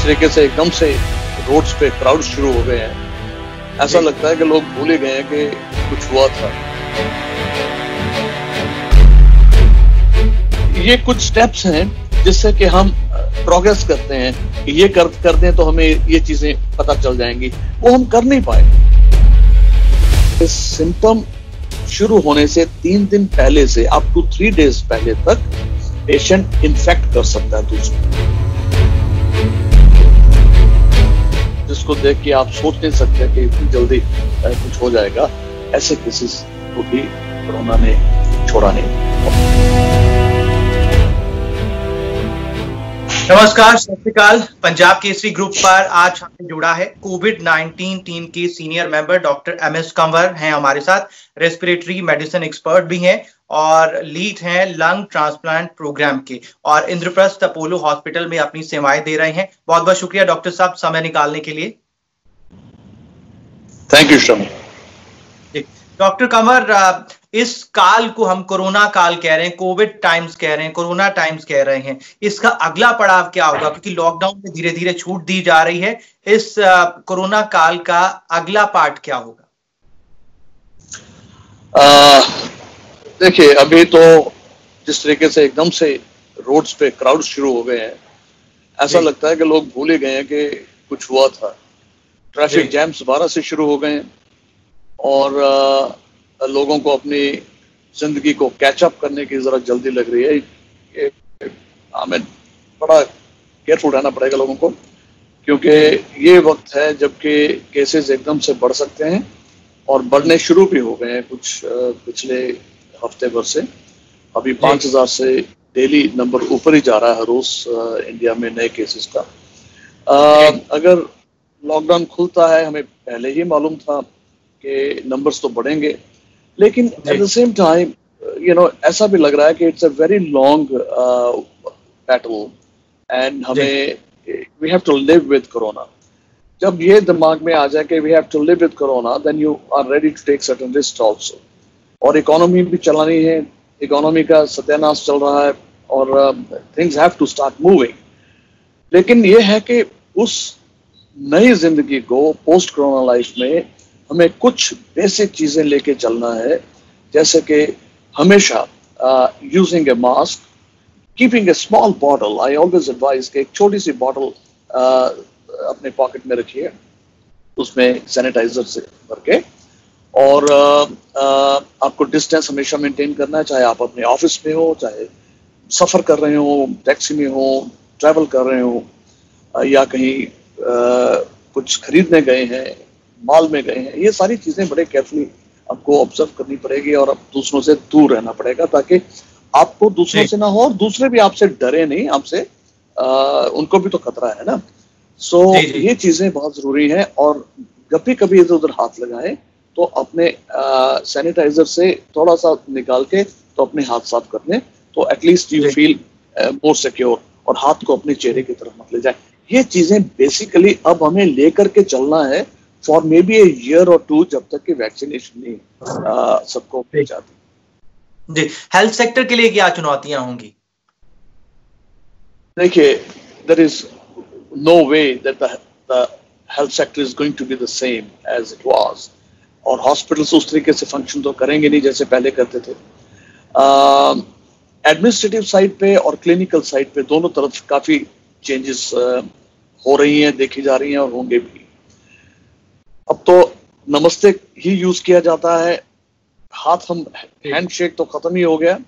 तरीके से एकदम से रोड्स पे क्राउड शुरू हो गए हैं, ऐसा लगता है कि लोग भूल ही गए हैं कि कुछ हुआ था। ये कुछ स्टेप्स हैं जिससे कि हम प्रोग्रेस करते हैं कि ये कर दें तो हमें ये चीजें पता चल जाएंगी, वो हम कर नहीं पाए। इस सिम्टम शुरू होने से 3 दिन पहले से अप टू 3 डेज पहले तक पेशेंट इन्फेक्ट कर सकता है दूसरों, जिसको देख के आप सोच नहीं सकते कि इतनी जल्दी कुछ हो जाएगा। ऐसे केसेस को भी कोरोना ने छोड़ा नहीं। नमस्कार, सत श्री अकाल। पंजाब केसरी ग्रुप पर आज हमसे जुड़ा है कोविड-19 टीम के senior member doctor MS Kanwar हैं हमारे साथ। रेस्पिरेटरी मेडिसिन एक्सपर्ट भी हैं और लीड हैं लंग ट्रांसप्लांट प्रोग्राम के, और इंद्रप्रस्थ अपोलो हॉस्पिटल में अपनी सेवाएं दे रहे हैं। बहुत बहुत शुक्रिया डॉक्टर साहब समय निकालने के लिए। Thank you Shami. Doctor Kanwar, इस काल को हम कोरोना काल कह रहे हैं, कोविड टाइम्स कह रहे हैं, कोरोना टाइम्स कह रहे हैं। इसका अगला पड़ाव क्या होगा, क्योंकि लॉकडाउन में धीरे धीरे छूट दी जा रही है। इस कोरोना काल का अगला पार्ट क्या होगा? देखिए, अभी तो जिस तरीके से एकदम से रोड्स पे क्राउड शुरू हो गए हैं, ऐसा लगता है कि लोग भूल ही गए हैं कि कुछ हुआ था। ट्रैफिक जैम्स दोबारा से शुरू हो गए हैं और लोगों को अपनी जिंदगी को कैचअप करने की जरा जल्दी लग रही है। हमें बड़ा केयरफुल रहना पड़ेगा लोगों को, क्योंकि ये वक्त है जबकि केसेस एकदम से बढ़ सकते हैं और बढ़ने शुरू भी हो गए हैं कुछ पिछले हफ्ते भर से। अभी 5000 से डेली नंबर ऊपर ही जा रहा है हर रोज इंडिया में नए केसेस का। अगर लॉकडाउन खुलता है, हमें पहले ही मालूम था कि नंबर्स तो बढ़ेंगे, लेकिन एट द सेम टाइम ऐसा भी लग रहा है कि it's a very long battle and हमें we have to live with corona. जब ये दिमाग में आ जाए कि we have to live with corona, then you are ready to take certain risk also. और इकोनॉमी भी चलानी है, इकोनॉमी का सत्यानाश चल रहा है और things have to start moving. लेकिन ये है कि उस नई जिंदगी को पोस्ट कोरोना लाइफ में हमें कुछ बेसिक चीजें लेके चलना है, जैसे कि हमेशा using A mask, keeping A small bottle. I always advise कि एक छोटी सी बॉटल अपने पॉकेट में रखिए, उसमें सैनिटाइजर से भर के, और आपको डिस्टेंस हमेशा मेंटेन करना है, चाहे आप अपने ऑफिस में हो, चाहे सफर कर रहे हो, टैक्सी में हो, ट्रैवल कर रहे हो, या कहीं कुछ खरीदने गए हैं, मॉल में गए हैं। ये सारी चीजें बड़े केयरफुली आपको ऑब्जर्व करनी पड़ेगी और अब दूसरों से दूर रहना पड़ेगा, ताकि आपको दूसरों से ना हो और दूसरे भी आपसे डरे नहीं, आपसे उनको भी तो खतरा है ना। सो ये चीजें बहुत जरूरी हैं। और जब भी कभी इधर उधर हाथ लगाएं तो अपने सैनिटाइजर से थोड़ा सा निकाल के तो अपने हाथ साफ कर लें, तो at least you feel more secure. और हाथ को अपने चेहरे की तरफ मत ले जाए। ये चीजें बेसिकली अब हमें लेकर के चलना है for may be a year और 2, जब तक कि वैक्सीनेशन नहीं सबको मिल जाती। जी, हेल्थ सेक्टर के लिए क्या चुनौतियां होंगी? देखिए, there is no way that the health sector is going to be the same as it was, और हॉस्पिटल्स उस तरीके से फंक्शन तो करेंगे नहीं जैसे पहले करते थे। एडमिनिस्ट्रेटिव साइड पे और क्लिनिकल साइड पे दोनों तरफ काफी चेंजेस हो रही हैं, देखी जा रही हैं और होंगे भी। अब तो नमस्ते ही यूज किया जाता है, हाथ हम हैंडशेक तो खत्म ही हो गया,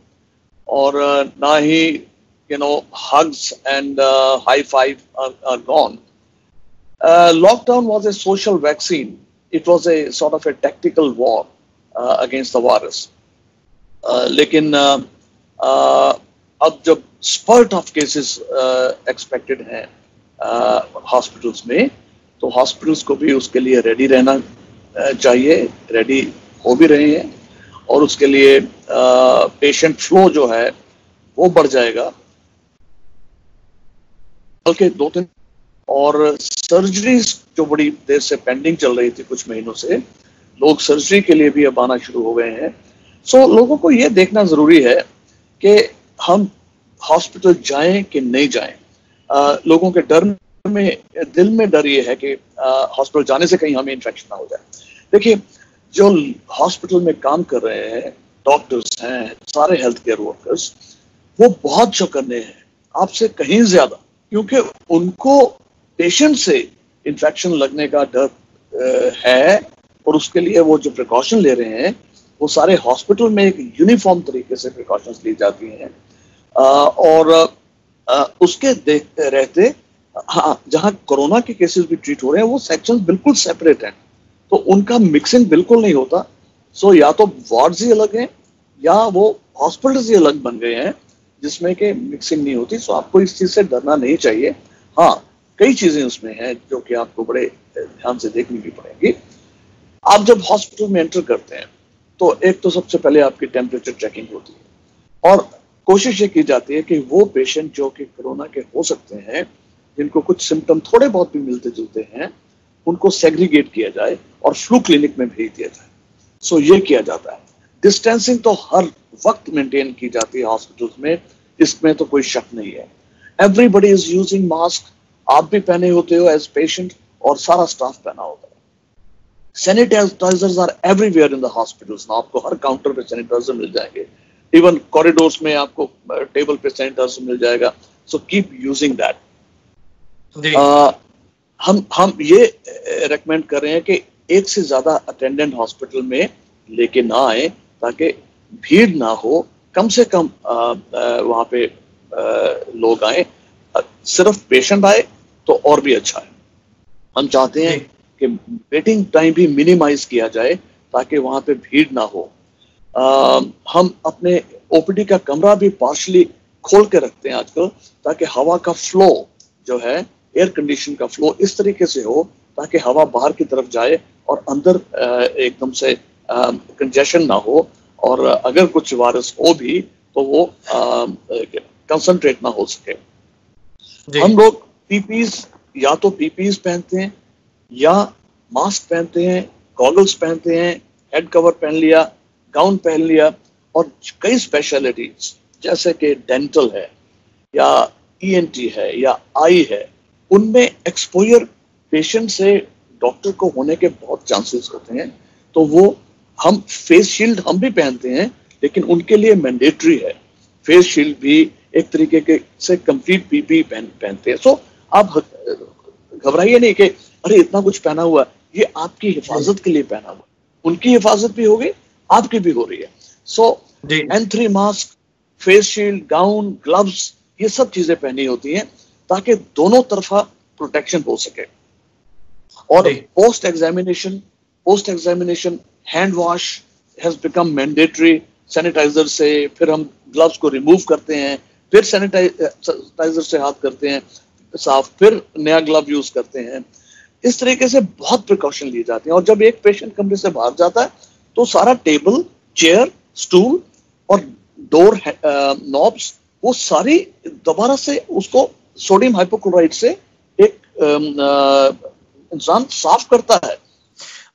और ना ही hugs and high five are gone. Lockdown was a social vaccine. It was a sort of a tactical war against the virus. लेकिन अब जब स्पर्ट ऑफ केसेस एक्सपेक्टेड हैं हॉस्पिटल्स में, तो हॉस्पिटल्स को भी उसके लिए रेडी रहना चाहिए, रेडी हो भी रहे हैं, और उसके लिए पेशेंट फ्लो जो है वो बढ़ जाएगा। बल्कि 2-3 और सर्जरीज जो बड़ी देर से पेंडिंग चल रही थी कुछ महीनों से, लोग सर्जरी के लिए भी अब आना शुरू हो गए हैं। सो लोगों को ये देखना जरूरी है कि हम हॉस्पिटल जाएं कि नहीं जाएं। लोगों के डर दिल में डर ये है कि हॉस्पिटल जाने से कहीं हमें इन्फेक्शन ना हो जाए। देखिए, जो हॉस्पिटल में काम कर रहे हैं, डॉक्टर्स हैं, सारे हेल्थ केयर वर्कर्स, वो बहुत चौकन्ने हैं आपसे कहीं ज्यादा, क्योंकि उनको पेशेंट से इन्फेक्शन लगने का डर है, और उसके लिए वो जो प्रिकॉशन ले रहे हैं वो सारे हॉस्पिटल में एक यूनिफॉर्म तरीके से प्रिकॉशंस ली जाती हैं। और उसके देखते रहते, हाँ, जहाँ कोरोना के केसेस भी ट्रीट हो रहे हैं वो सेक्शंस बिल्कुल सेपरेट हैं, तो उनका मिक्सिंग बिल्कुल नहीं होता। सो या तो वार्ड्स ही अलग हैं या वो हॉस्पिटल्स ही अलग बन गए हैं जिसमें कि मिक्सिंग नहीं होती। सो आपको इस चीज से डरना नहीं चाहिए। हाँ, कई चीजें उसमें हैं जो कि आपको बड़े ध्यान से देखनी भी पड़ेंगी। आप जब हॉस्पिटल में एंटर करते हैं तो एक तो सबसे पहले आपकी टेम्परेचर चेकिंग होती है, और कोशिश ये की जाती है कि वो पेशेंट जो कि कोरोना के हो सकते हैं, जिनको कुछ सिम्टम थोड़े बहुत भी मिलते जुलते हैं, उनको सेग्रीगेट किया जाए और फ्लू क्लिनिक में भेज दिया जाए। सो ये किया जाता है। डिस्टेंसिंग तो हर वक्त मेंटेन की जाती है हॉस्पिटल्स में, इसमें तो कोई शक नहीं है। एवरीबडी इज यूजिंग मास्क, आप भी पहने होते हो एज पेशेंट और सारा स्टाफ पहना होता है। Sanitisers are everywhere in the hospitals. आपको हर काउंटर पे सैनिटाइजर मिल जाएंगे, इवन कॉरिडोर्स में आपको टेबल पे सैनिटाइजर मिल जाएगा। So keep using that. हम ये रेकमेंड कर रहे हैं कि एक से ज्यादा अटेंडेंट हॉस्पिटल में लेके ना आए, ताकि भीड़ ना हो, कम से कम वहां पे लोग आए। सिर्फ पेशेंट आए तो और भी अच्छा है। हम चाहते हैं कि वेटिंग टाइम भी मिनिमाइज किया जाए ताकि वहां पे भीड़ ना हो। हम अपने ओपीडी का कमरा भी पार्शली खोल के रखते हैं आजकल, ताकि हवा का फ्लो जो है, एयर कंडीशन का फ्लो इस तरीके से हो ताकि हवा बाहर की तरफ जाए और अंदर एकदम से कंजेशन ना हो, और अगर कुछ वायरस हो भी तो वो कंसंट्रेट ना हो सके। हम लोग पीपीज, या तो पीपीज पहनते हैं या मास्क पहनते हैं, गॉगल्स पहनते हैं, हेड कवर पहन लिया, गाउन पहन लिया, और कई स्पेशलिटीज जैसे कि डेंटल है या ईएनटी है या आई है, उनमें एक्सपोजर पेशेंट से डॉक्टर को होने के बहुत चांसेस होते हैं। तो वो हम फेस शील्ड हम भी पहनते हैं, लेकिन उनके लिए मैंडेटरी है। फेस शील्ड भी एक तरीके के से कंप्लीट पीपी पहनते हैं। सो आप घबराइए नहीं कि अरे इतना कुछ पहना हुआ, ये आपकी हिफाजत के लिए पहना हुआ, उनकी हिफाजत भी हो गई, आपकी भी हो रही है। सो N3 mask, face shield, gown, gloves, ये सब चीजें पहनी होती हैं ताकि दोनों तरफा प्रोटेक्शन हो सके। और post examination hand wash has become mandatory. Sanitiser से फिर हम ग्लव्स को रिमूव करते हैं, फिर सैनिटाइजर से हाथ करते हैं साफ, फिर नया ग्लव यूज करते हैं। इस तरीके से बहुत प्रिकॉशन ली जाती है। और जब एक पेशेंट कमरे से बाहर जाता है तो सारा टेबल, चेयर, स्टूल और डोर नॉब्स, वो सारी दोबारा से उसको सोडियम हाइपोक्लोराइड से एक इंसान साफ करता है।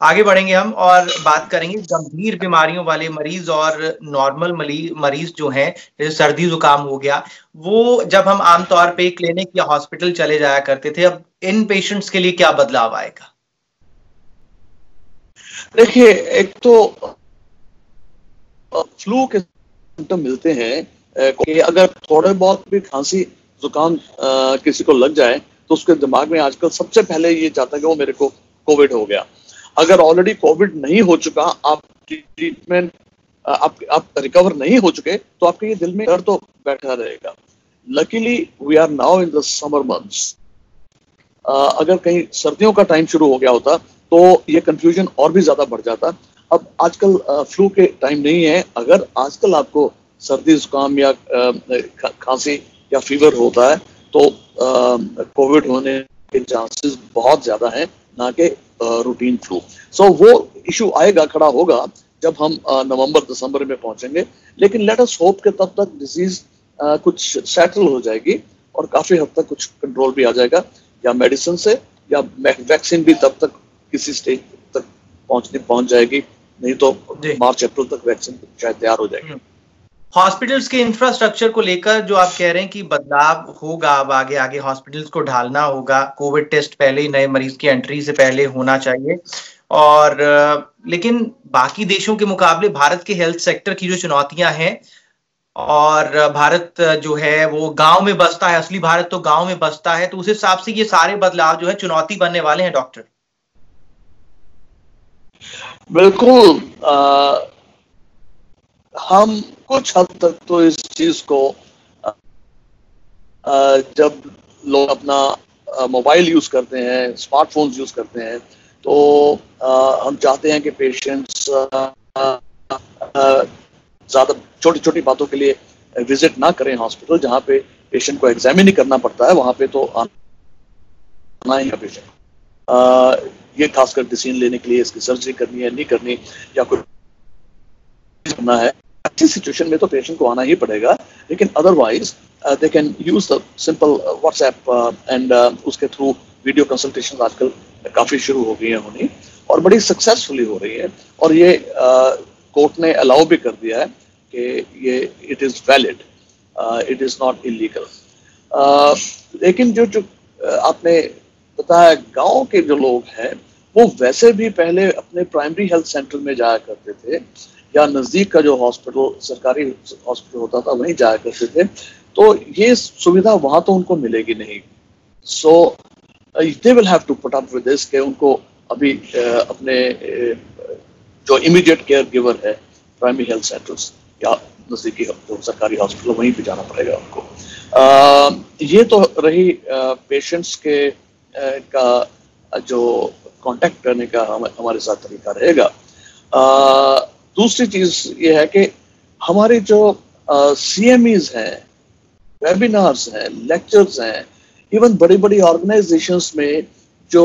आगे बढ़ेंगे हम और बात करेंगे गंभीर बीमारियों वाले मरीज और नॉर्मल मरीज जो हैं, जैसे सर्दी जुकाम हो गया, वो जब हम आमतौर पे क्लिनिक या हॉस्पिटल चले जाया करते थे, अब इन पेशेंट्स के लिए क्या बदलाव आएगा? देखिए, एक तो फ्लू के सिम्टम मिलते हैं कि अगर थोड़े बहुत भी खांसी जुकाम किसी को लग जाए तो उसके दिमाग में आजकल सबसे पहले ये चाहता है कि वो मेरे को कोविड हो गया। अगर ऑलरेडी कोविड नहीं हो चुका, आप ट्रीटमेंट आप रिकवर नहीं हो चुके, तो आपके ये दिल में डर तो बैठा रहेगा। Luckily we are now in the summer months. अगर कहीं सर्दियों का टाइम शुरू हो गया होता तो ये कंफ्यूजन और भी ज्यादा बढ़ जाता। अब आजकल फ्लू के टाइम नहीं है। अगर आजकल आपको सर्दी जुकाम या खांसी या फीवर होता है तो कोविड होने के चांसेस बहुत ज्यादा हैं, ना कि रूटीन फ्लू। सो वो इशू आएगा, खड़ा होगा जब हम नवंबर दिसंबर में पहुंचेंगे। लेकिन लेट अस होप कि तब तक डिजीज कुछ सेटल हो जाएगी और काफी हद तक कुछ कंट्रोल भी आ जाएगा, या मेडिसिन से या वैक्सीन भी तब तक किसी स्टेज तक पहुंच जाएगी। नहीं तो मार्च अप्रैल तक वैक्सीन शायद तैयार हो जाएगी। हॉस्पिटल्स के इंफ्रास्ट्रक्चर को लेकर जो आप कह रहे हैं कि बदलाव होगा, अब आगे आगे हॉस्पिटल्स को ढालना होगा, कोविड टेस्ट पहले ही नए मरीज की एंट्री से पहले होना चाहिए, और लेकिन बाकी देशों के मुकाबले भारत के हेल्थ सेक्टर की जो चुनौतियां हैं, और भारत जो है वो गांव में बसता है, असली भारत तो गांव में बसता है, तो उस हिसाब से ये सारे बदलाव जो है चुनौती बनने वाले हैं डॉक्टर। बिल्कुल। हम कुछ हद तक तो इस चीज को जब लोग अपना मोबाइल यूज करते हैं, स्मार्टफोन्स यूज करते हैं, तो हम चाहते हैं कि पेशेंट्स ज्यादा छोटी छोटी बातों के लिए विजिट ना करें हॉस्पिटल, जहाँ पे पेशेंट को एग्जामिन ही करना पड़ता है, वहां पे तो आना ही है पेशेंट। ये खासकर डिसीजन लेने के लिए, इसकी सर्जरी करनी है नहीं करनी या कुछ करना है, अच्छी सिचुएशन में तो पेशेंट को आना ही पड़ेगा। लेकिन otherwise they can use the simple WhatsApp and उसके थ्रू वीडियो कंसल्टेशन आजकल काफी शुरू हो गई है होनी, और बड़ी सक्सेसफुली हो रही है। और ये कोर्ट ने अलाउ भी कर दिया है कि ये it is valid, it is not illegal. लेकिन जो आपने बताया, गांव के जो लोग हैं वो वैसे भी पहले अपने प्राइमरी हेल्थ सेंटर में जाया करते थे, या नजदीक का जो हॉस्पिटल, सरकारी हॉस्पिटल होता था, वहीं जाया करते थे, तो ये सुविधा वहां तो उनको मिलेगी नहीं। So they will have to put up with this, कि उनको अभी अपने जो इमीडिएट केयर गिवर है, प्राइमरी हेल्थ सेंटर्स या नजदीकी सरकारी हॉस्पिटल, वहीं पे जाना पड़ेगा उनको। ये तो रही पेशेंट्स के का जो कांटेक्ट करने का हमारे साथ तरीका रहेगा। दूसरी चीज ये है कि हमारे जो CMEs हैं, वेबिनार्स हैं, लेक्चर्स हैं, इवन बड़ी बड़ी ऑर्गेनाइजेशंस में जो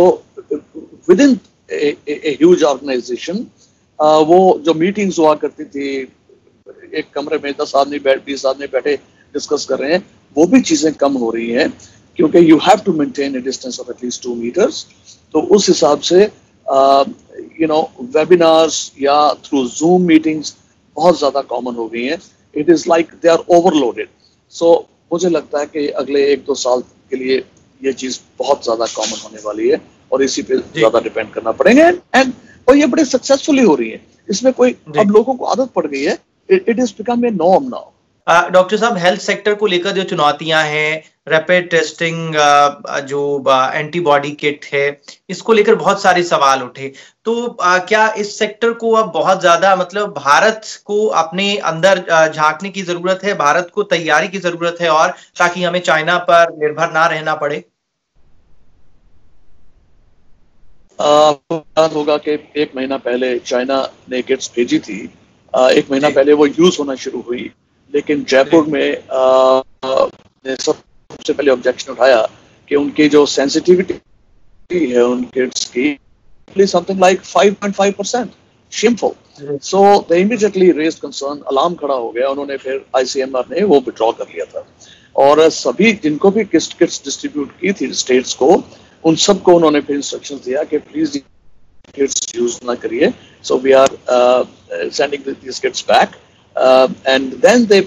within a huge organisation वो जो मीटिंग्स हुआ करती थी, एक कमरे में 10 आदमी 20 आदमी बैठे डिस्कस कर रहे हैं, वो भी चीजें कम हो रही हैं, क्योंकि you have to maintain a distance of at least 2 metres. तो उस हिसाब से वेबिनार्स या थ्रू जूम मीटिंग्स बहुत ज्यादा कॉमन हो गई हैं। It is like they are overloaded. So मुझे लगता है कि अगले 1-2 साल के लिए ये चीज बहुत ज्यादा कॉमन होने वाली है, और इसी पे ज्यादा डिपेंड करना पड़ेगा। एंड और ये बड़ी सक्सेसफुली हो रही है, इसमें कोई अब लोगों को आदत पड़ गई है। It is become a norm now. Doctor साहब, हेल्थ सेक्टर को लेकर जो चुनौतियां हैं, रैपिड टेस्टिंग, जो एंटीबॉडी किट है, इसको लेकर बहुत सारे सवाल उठे, तो क्या इस सेक्टर को अब बहुत ज्यादा, मतलब भारत को अपने अंदर झांकने की जरूरत है, भारत को तैयारी की जरूरत है, और ताकि हमें चाइना पर निर्भर ना रहना पड़े? याद होगा कि 1 महीना पहले चाइना ने किट्स भेजी थी, 1 महीना पहले वो यूज होना शुरू हुई, लेकिन जयपुर में ने सबसे पहले ऑब्जेक्शन उठाया कि उनकी जो सेंसिटिविटी है उन किट्स की समथिंग लाइक 5.5%, शेमफुल। सो दे इमीडिएटली रेज्ड कंसर्न, अलार्म खड़ा हो गया। उन्होंने फिर ICMR ने वो विड्रॉ कर लिया था, और सभी जिनको भी किट्स डिस्ट्रीब्यूट की थी स्टेट्स को, उन सबको उन्होंने फिर इंस्ट्रक्शन दिया कि प्लीज किट्स यूज ना करिए। So we are sending this kits back, and then they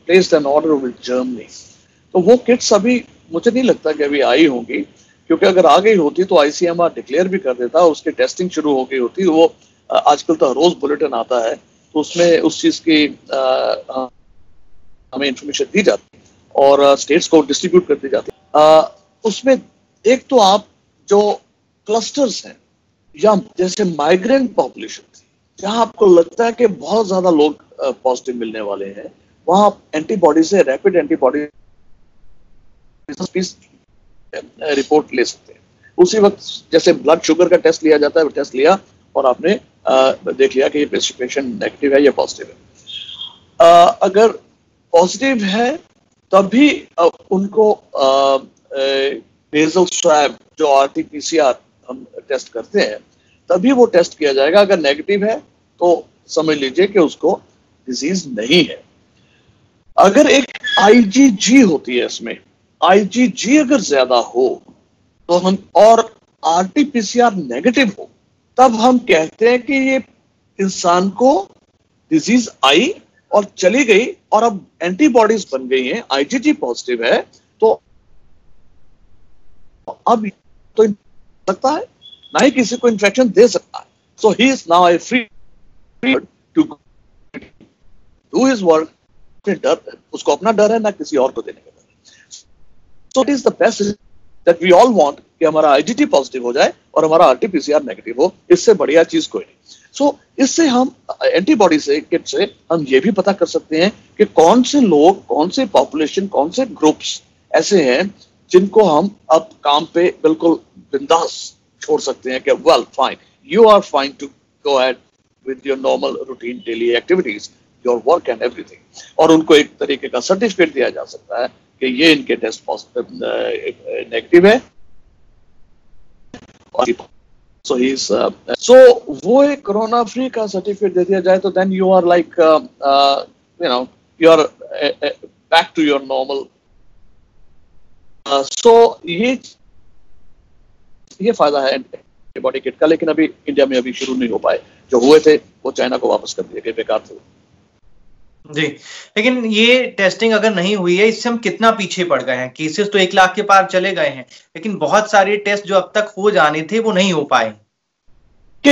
placed an order with Germany. तो वो किट्स अभी मुझे नहीं लगता कि अभी आई होंगी, क्योंकि अगर आ गई होती तो ICMR डिक्लेयर भी कर देता, उसकी टेस्टिंग शुरू हो गई होती। वो आजकल तो रोज बुलेटिन आता है, तो उसमें उस चीज की हमें इंफॉर्मेशन दी जाती और स्टेट्स को डिस्ट्रीब्यूट कर दी जाती। उसमें एक तो आप जो क्लस्टर्स हैं, या जैसे माइग्रेंट पॉपुलेशन थी, जहां आपको लगता है कि बहुत ज्यादा लोग पॉजिटिव मिलने वाले हैं, वहां एंटीबॉडी से, रैपिड एंटीबॉडी रिपोर्ट ले सकते हैं। उसी वक्त जैसे ब्लड शुगर का टेस्ट लिया जाता है, टेस्ट लिया और आपने देख लिया कि ये पेशेंट नेगेटिव है या पॉजिटिव है। अगर पॉजिटिव है तब भी उनको नेजल स्वैब, जो RT-PCR हम टेस्ट करते हैं, तभी वो टेस्ट किया जाएगा। अगर नेगेटिव है तो समझ लीजिए कि उसको डिजीज नहीं है। अगर एक IgG होती है, इसमें IgG अगर ज्यादा हो तो हम, और RT-PCR नेगेटिव हो, तब हम कहते हैं कि ये इंसान को डिजीज आई और चली गई और अब एंटीबॉडीज बन गई हैं, आईजीजी पॉजिटिव है, तो अब तो सकता है ना ही किसी को इन्फेक्शन दे सकता है। So he is now a free to do his work. डर, उसको अपना डर है, ना किसी और को देने का डर। So it is the best that we all want कि हमारा आईजीजी पॉजिटिव हो जाए और हमारा आरटीपीसीआर नेगेटिव हो। इससे बढ़िया चीज कोई नहीं। सो इससे हम एंटीबॉडी से किट से हम ये भी पता कर सकते हैं कि कौन से लोग, कौन से पॉपुलेशन, कौन से ग्रुप्स ऐसे हैं जिनको हम अब काम पे बिल्कुल बिंदास छोड़ सकते हैं कि well fine, you are fine to go ahead with your normal routine daily activities, your work and everything. और उनको एक तरीके का सर्टिफिकेट दिया जा सकता है कि ये इनके टेस्ट पॉजिटिव नेगेटिव है। So he's so वो एक कोरोना फ्री का सर्टिफिकेट दे दिया जाए तो then you are like you know, you are back to your normal. So ये फायदा है एंटीबॉडी किट का, लेकिन अभी इंडिया में अभी शुरू नहीं हो पाए। जो हुए थे वो चाइना को वापस कर दिए गए, बेकार थे जी। लेकिन ये टेस्टिंग अगर नहीं हुई है, इससे हम कितना पीछे पड़ गए हैं। केसेस तो 1 लाख के पार चले गए हैं, लेकिन बहुत सारे टेस्ट जो अब तक हो जाने थे वो नहीं हो पाए। कि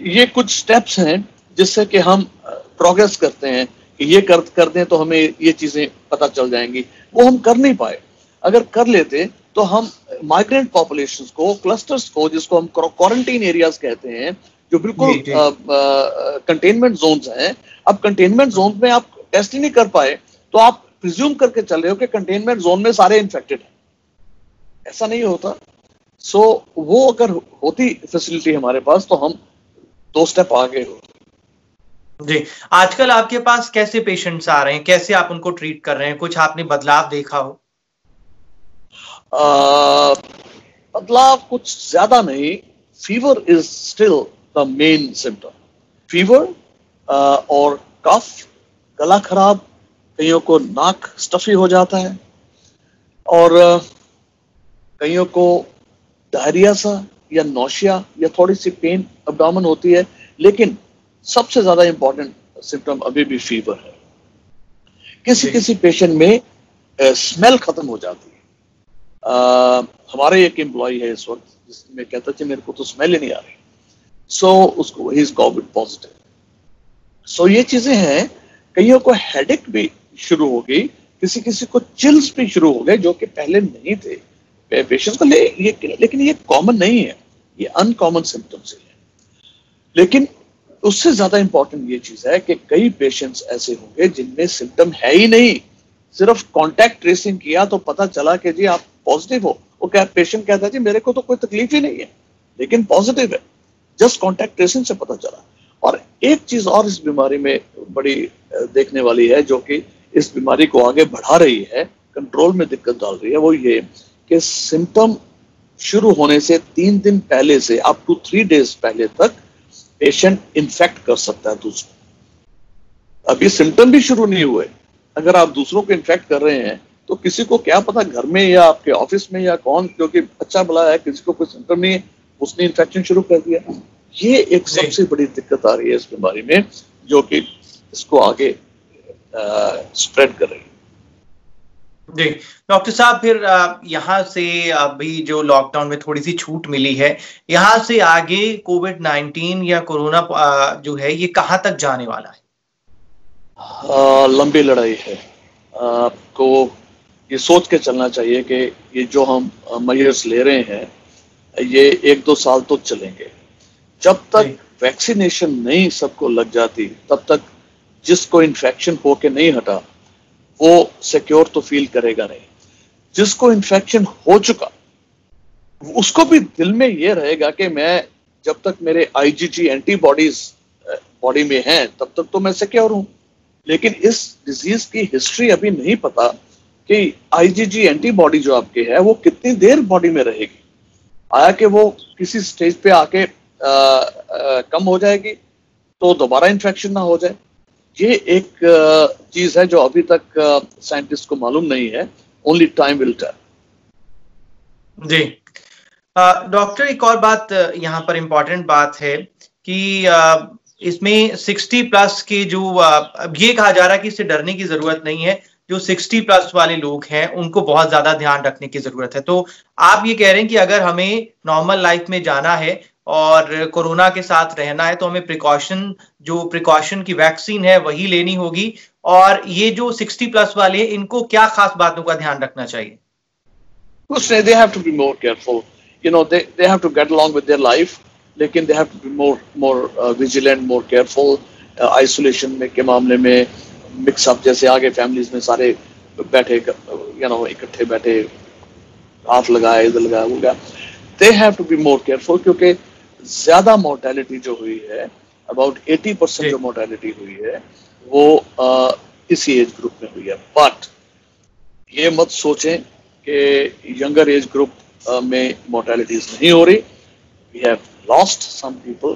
ये कुछ स्टेप्स हैं जिससे कि हम प्रोग्रेस करते हैं कि ये कर दें तो हमें ये चीजें पता चल जाएंगी। वो हम कर नहीं पाए। अगर कर लेते तो हम माइग्रेंट पॉपुलेशंस को, क्लस्टर्स को, जिसको हम क्वारंटीन एरियाज कहते हैं, जो बिल्कुल कंटेनमेंट जोन्स हैं, अब कंटेनमेंट जोन में आप टेस्ट ही नहीं कर पाए तो आप प्रिज्यूम करके चल रहे हो कि कंटेनमेंट जोन में सारे इन्फेक्टेड हैं। ऐसा नहीं होता। सो वो अगर होती फैसिलिटी हमारे पास तो हम 2 स्टेप आगे होते। जी, आजकल आपके पास कैसे पेशेंट्स आ रहे हैं, कैसे आप उनको ट्रीट कर रहे हैं? कुछ आपने बदलाव देखा हो? बदलाव कुछ ज्यादा नहीं। Fever is still the main symptom. Fever और कफ, गला खराब, कईयों को नाक स्टफी हो जाता है और कईयों को डायरिया सा या नौशिया या थोड़ी सी पेन अब्डोमेन होती है, लेकिन सबसे ज्यादा इंपॉर्टेंट सिम्टम अभी भी फीवर है। किसी पेशेंट में स्मेल खत्म हो जाती है। हमारे एक एम्प्लॉय है इस वक्त जिसमें कहता है मेरे को तो स्मेल ही नहीं आ रही। सो उसको ही इज कोविड पॉजिटिव। सो ये चीजें हैं। कईयों को हेडेक भी शुरू हो गई, किसी को चिल्स भी शुरू हो गए जो कि पहले नहीं थे पेशेंट को। लेकिन ये कॉमन नहीं है, ये अनकॉमन सिम्टम्स है। लेकिन उससे ज्यादा इंपॉर्टेंट ये चीज है कि कई पेशेंट्स ऐसे होंगे जिनमें सिम्टम है ही नहीं, सिर्फ कॉन्टैक्ट ट्रेसिंग किया तो पता चला कि जी आप पॉजिटिव हो। वो क्या पेशेंट कहता है जी मेरे को तो कोई तकलीफ ही नहीं है लेकिन पॉजिटिव है, जस्ट कॉन्टैक्ट ट्रेसिंग से पता चला। और एक चीज और इस बीमारी में बड़ी देखने वाली है जो कि इस बीमारी को आगे बढ़ा रही है, कंट्रोल में दिक्कत डाल रही है, वो ये कि सिम्टम शुरू होने से 3 दिन पहले से अप टू 3 डेज पहले तक पेशेंट इन्फेक्ट कर सकता है दूसरों। अभी सिम्टम भी शुरू नहीं हुए, अगर आप दूसरों को इन्फेक्ट कर रहे हैं तो किसी को क्या पता घर में या आपके ऑफिस में या कौन, क्योंकि अच्छा भला है किसी को कोई सिम्टम नहीं है, उसने इन्फेक्शन शुरू कर दिया। ये एक सबसे बड़ी दिक्कत आ रही है इस बीमारी में जो कि इसको आगे स्प्रेड कर रही है। जी डॉक्टर साहब, फिर यहाँ से अभी जो लॉकडाउन में थोड़ी सी छूट मिली है, यहाँ से आगे कोविड-19 या कोरोना जो है ये कहाँ तक जाने वाला है? लंबी लड़ाई है। आपको ये सोच के चलना चाहिए कि ये जो हम मेजर्स ले रहे हैं ये 1-2 साल तो चलेंगे। जब तक वैक्सीनेशन नहीं सबको लग जाती तब तक जिसको इन्फेक्शन होके नहीं हटा वो सिक्योर तो फील करेगा नहीं। जिसको इन्फेक्शन हो चुका उसको भी दिल में ये रहेगा कि मैं जब तक मेरे आईजीजी एंटीबॉडीज बॉडी में हैं तब तक तो मैं सिक्योर हूं। लेकिन इस डिजीज की हिस्ट्री अभी नहीं पता कि आईजीजी एंटीबॉडी जो आपके है वो कितनी देर बॉडी में रहेगी। आया कि वो किसी स्टेज पे आके कम हो जाएगी तो दोबारा इन्फेक्शन ना हो जाए। ये एक चीज है जो अभी तक साइंटिस्ट को मालूम नहीं है। Only time will tell. जी डॉक्टर, एक और बात यहाँ पर इम्पोर्टेंट बात है कि इसमें 60+ के जो ये कहा जा रहा है कि इससे डरने की जरूरत नहीं है, जो 60+ वाले लोग हैं उनको बहुत ज्यादा ध्यान रखने की जरूरत है। तो आप ये कह रहे हैं कि अगर हमें नॉर्मल लाइफ में जाना है और कोरोना के साथ रहना है तो हमें प्रिकॉशन की वैक्सीन है वही लेनी होगी, और ये जो 60+ वाले हैं इनको क्या खास बातों का ध्यान रखना चाहिए? They have to be more careful. They have to get along with their life, लेकिन they have to be more vigilant, more careful. Isolation में के मामले में मिक्स अप जैसे आगे फैमिलीज में सारे बैठे इकट्ठे बैठे, हाथ लगाए इधर लगाया हो गया. They have to be more careful क्योंकि ज्यादा मोर्टेलिटी जो हुई है, अबाउट 80% जो मोर्टेलिटी हुई है वो इसी एज ग्रुप में हुई है. बट ये मत सोचें कि यंगर एज ग्रुप में मोर्टेलिटीज नहीं हो रही. We have lost some people.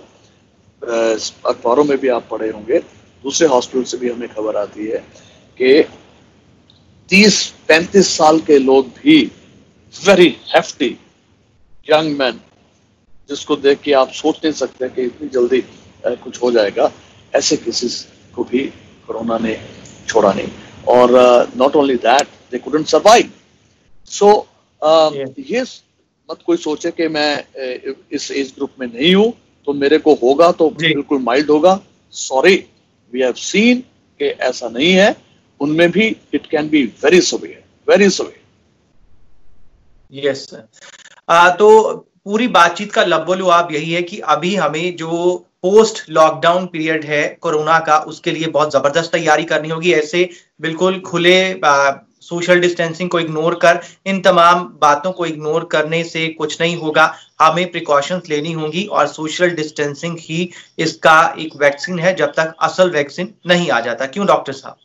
अखबारों में भी आप पढ़े होंगे, दूसरे हॉस्पिटल से भी हमें खबर आती है कि 30-35 साल के लोग भी वेरी हेफ्टी यंग मैन, जिसको देख के आप सोच नहीं सकते कि इतनी जल्दी कुछ हो जाएगा, ऐसे केसेस को भी कोरोना ने छोड़ा नहीं. और not only that, they couldn't survive. So ये मत कोई सोचे कि मैं इस एज ग्रुप में नहीं हूं तो मेरे को होगा तो बिल्कुल माइल्ड होगा. सॉरी, वी हैव सीन कि ऐसा नहीं है. उनमें भी it can be very severe, very severe. Yes sir. तो पूरी बातचीत का लबोलुआब यही है कि अभी हमें जो पोस्ट लॉकडाउन पीरियड है कोरोना का, उसके लिए बहुत जबरदस्त तैयारी करनी होगी. ऐसे बिल्कुल खुले सोशल डिस्टेंसिंग को इग्नोर कर, इन तमाम बातों को इग्नोर करने से कुछ नहीं होगा. हमें प्रिकॉशंस लेनी होंगी और सोशल डिस्टेंसिंग ही इसका एक वैक्सीन है जब तक असल वैक्सीन नहीं आ जाता. क्यों डॉक्टर साहब?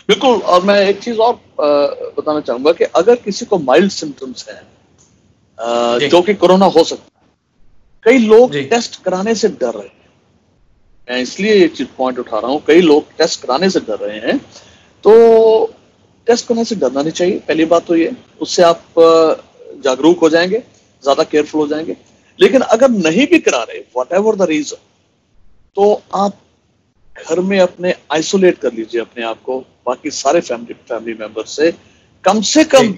बिल्कुल. और मैं एक चीज और बताना चाहूंगा कि अगर किसी को माइल्ड सिम्टम्स हैं जो कि कोरोना हो सकता है, कई लोग टेस्ट कराने से डर रहे हैं. मैं इसलिए ये चीज पॉइंट उठा रहा हूं, कई लोग टेस्ट कराने से डर रहे हैं. तो टेस्ट करने से डरना नहीं चाहिए. पहली बात तो ये, उससे आप जागरूक हो जाएंगे, ज्यादा केयरफुल हो जाएंगे. लेकिन अगर नहीं भी करा रहे, व्हाट एवर द रीजन, तो आप घर में अपने आइसोलेट कर लीजिए अपने आप को बाकी सारे फैमिली मेंबर से कम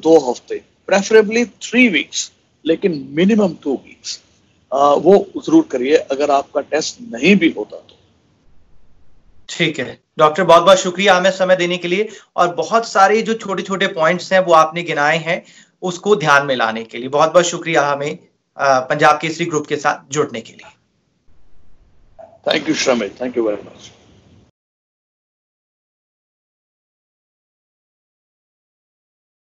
2 हफ्ते, प्रेफरेबली 3 वीक्स, लेकिन मिनिमम 2 वीक्स वो जरूर करिए अगर आपका टेस्ट नहीं भी होता तो. ठीक है डॉक्टर, बहुत बहुत शुक्रिया हमें समय देने के लिए, और बहुत सारे जो छोटे छोटे पॉइंट्स हैं वो आपने गिनाए हैं, उसको ध्यान में लाने के लिए बहुत बहुत शुक्रिया हमें पंजाब केसरी ग्रुप के साथ जुड़ने के लिए. Thank you Shramit, thank you very much.